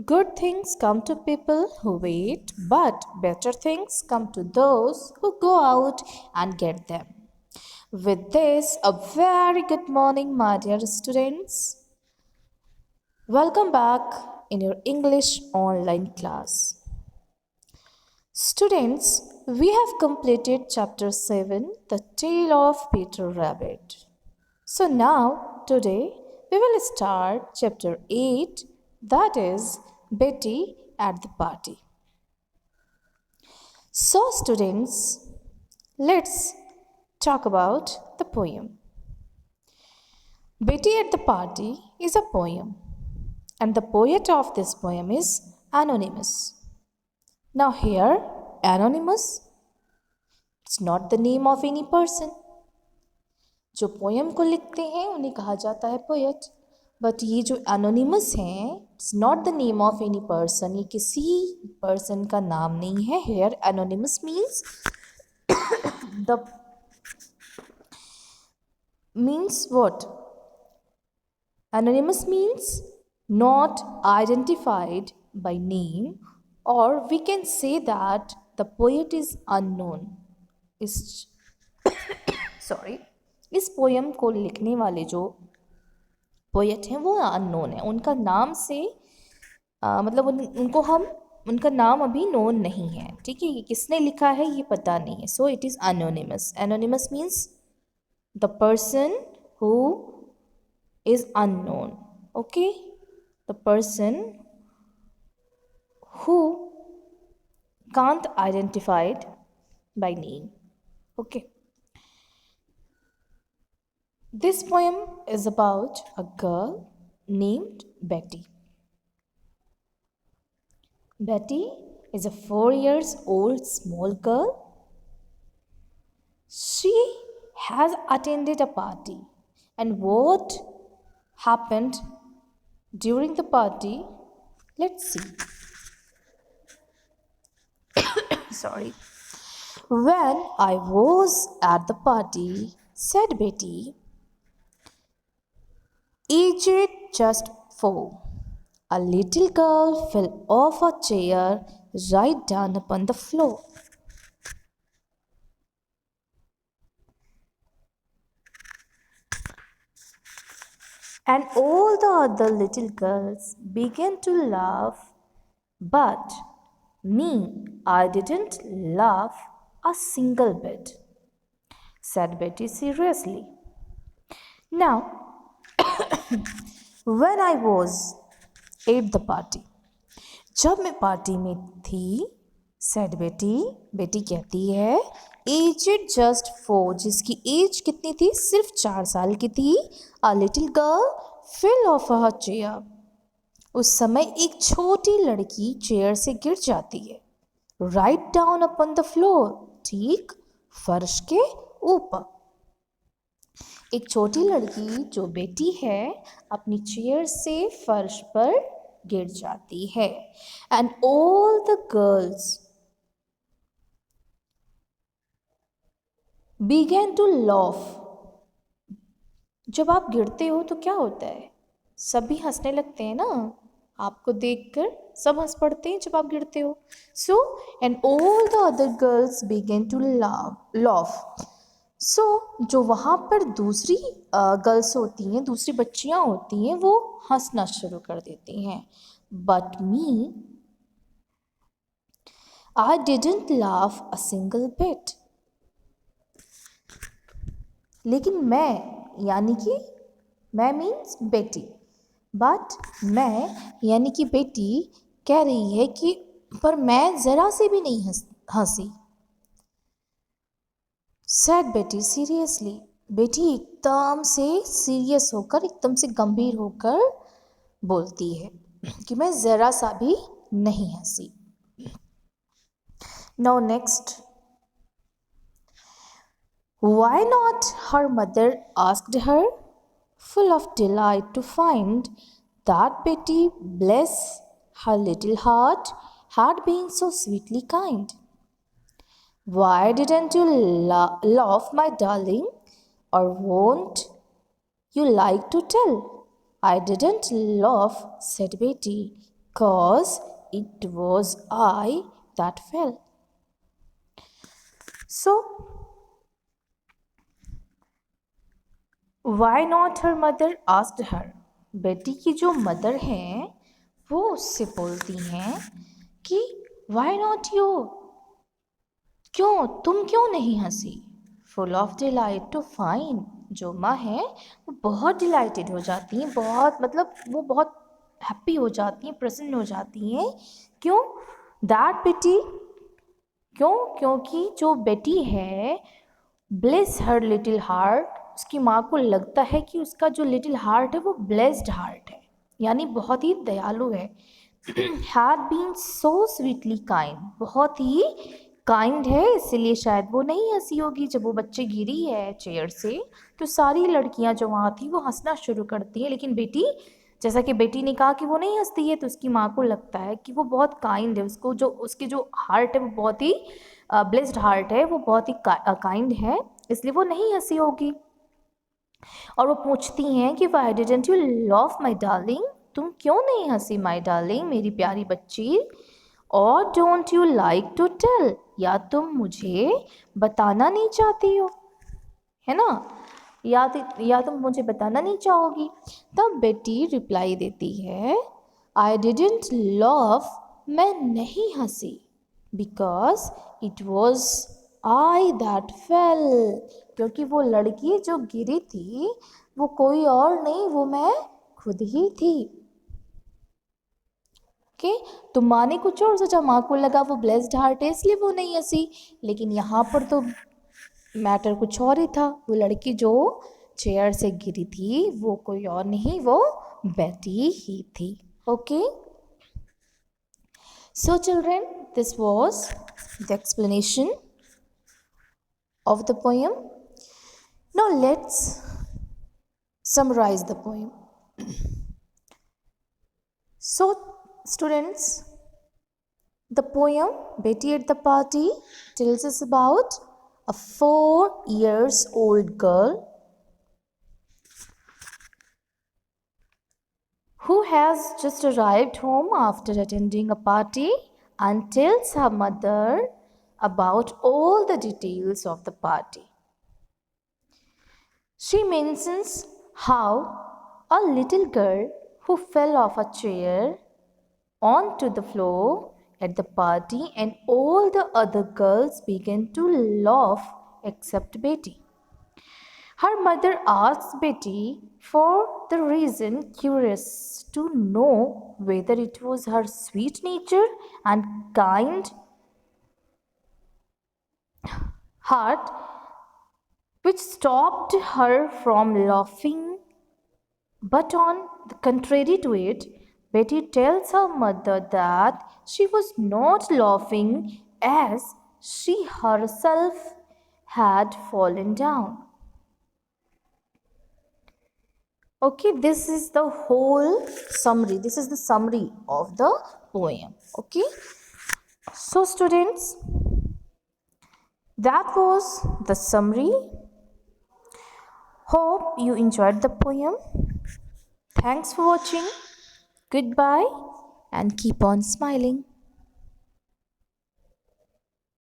Good things come to people who wait, but better things come to those who go out and get them. With this, a very good morning, my dear students. Welcome back in your English online class. Students, we have completed chapter 7, The Tale of Peter Rabbit. So now, today, we will start chapter 8, that is Betty at the Party. So, students, let's talk about the poem. Betty at the Party is a poem, and the poet of this poem is Anonymous. Now, here, Anonymous, it's not the name of any person. जो poem को लिखते हैं उन्हें कहा जाता है poet, but ये जो एनोनिमस हैं it's not the name of any person, ये किसी पर्सन का नाम नहीं है. Here anonymous means the means what? Anonymous means not identified by name, or we can say that the poet is unknown. is sorry, इस poem को लिखने वाले जो पोएट हैं वो अननोन है. उनका नाम से मतलब उनको हम उनका नाम अभी नोन नहीं है. ठीक है, ये किसने लिखा है ये पता नहीं है. So it is anonymous. Anonymous means the person who is unknown. Okay, the person who can't identified by name. Okay. This poem is about a girl named Betty. Betty is a 4 years old small girl. She has attended a party, and what happened during the party? Let's see. Sorry. When I was at the party, said Betty, aged just 4, a little girl fell off a chair right down upon the floor. And all the other little girls began to laugh, but me, I didn't laugh a single bit, said Betty seriously. Now, when I was at the party, जब मैं party में थी, said Betty, बेटी कहती है, aged just 4, जिसकी as कितनी थी? सिर्फ 4 साल की थी. A little girl fell off her chair. उस समय एक छोटी लड़की चेयर से गिर जाती है. Write down upon the floor, ठीक फर्श के ऊपर. एक छोटी लड़की जो बेटी है अपनी चेयर से फर्श पर गिर जाती है. And all the girls begin to laugh. जब आप गिरते हो तो क्या होता है? सभी हंसने लगते हैं ना. आपको देखकर सब हंस पड़ते हैं जब आप गिरते हो. So and all the other girls begin to laugh. So जो वहाँ पर दूसरी गर्ल्स होती हैं, दूसरी बच्चियाँ होती हैं, वो हंसना शुरू कर देती हैं. But me, I didn't laugh a single bit. लेकिन मैं, यानी कि मैं मीन्स बेटी, बट मैं यानी कि बेटी कह रही है कि पर मैं ज़रा से भी नहीं हंसी. सैड बेटी सीरियसली. बेटी एकदम से सीरियस होकर, एकदम से गंभीर होकर बोलती है कि मैं ज़रा सा भी नहीं हंसी. Now next. Why not? Her mother asked her, full of delight to find that Betty, bless her little heart, had been so sweetly kind. Why didn't you laugh, my darling? Or won't you like to tell? I didn't laugh, said Betty, because it was I that fell. So, why not her mother asked her. बेटी की जो mother हैं वो उससे बोलती हैं कि why not you, क्यों तुम क्यों नहीं हंसी. Full of delight to find, जो माँ है वो बहुत डिलाइटेड हो जाती हैं, बहुत मतलब वो बहुत हैप्पी हो जाती हैं, प्रसन्न हो जाती हैं. क्यों? दैट बेटी, क्यों? क्योंकि जो बेटी है, ब्लेस हर लिटिल हार्ट, उसकी माँ को लगता है कि उसका जो लिटिल हार्ट है वो ब्लेस्ड हार्ट है, यानी बहुत ही दयालु है. Had been so sweetly kind, बहुत ही काइंड है, इसीलिए शायद वो नहीं हंसी होगी. जब वो बच्चे गिरी है चेयर से तो सारी लड़कियां जो वहाँ थी वो हंसना शुरू करती हैं, लेकिन बेटी, जैसा कि बेटी ने कहा कि वो नहीं हंसती है, तो उसकी माँ को लगता है कि वो बहुत काइंड है, उसको जो उसके जो हार्ट है वो बहुत ही ब्लेस्ड हार्ट है, वो बहुत ही काइंड है, इसलिए वो नहीं हंसी होगी. और वो पूछती हैं कि Y didn't you love my darling, तुम क्यों नहीं हंसी माई डार्लिंग, मेरी प्यारी बच्ची. और don't you like to tell, या तुम मुझे बताना नहीं चाहती हो, है ना, या तुम मुझे बताना नहीं चाहोगी. तब बेटी रिप्लाई देती है, आई डिडंट लव, मैं नहीं हंसी, because it was I that fell, क्योंकि वो लड़की जो गिरी थी वो कोई और नहीं, वो मैं खुद ही थी. ओके, तो माँ ने कुछ और सोचा, माँ को लगा वो ब्लेस्ड हार्ट है इसलिए वो नहीं हंसी, लेकिन यहाँ पर तो मैटर कुछ और ही था. वो लड़की जो चेयर से गिरी थी वो कोई और नहीं, वो बेटी ही थी. Okay, so children, this was the explanation of the poem. Now let's summarize the poem. So students, the poem Betty at the Party tells us about a 4 years old girl who has just arrived home after attending a party and tells her mother about all the details of the party. She mentions how a little girl who fell off a chair onto the floor at the party and all the other girls began to laugh except Betty. Her mother asks Betty for the reason, curious to know whether it was her sweet nature and kind heart which stopped her from laughing. But on the contrary to it, Betty tells her mother that she was not laughing as she herself had fallen down. Okay, this is the whole summary. This is the summary of the poem. Okay, so students, that was the summary. Hope you enjoyed the poem. Thanks for watching. Goodbye and keep on smiling.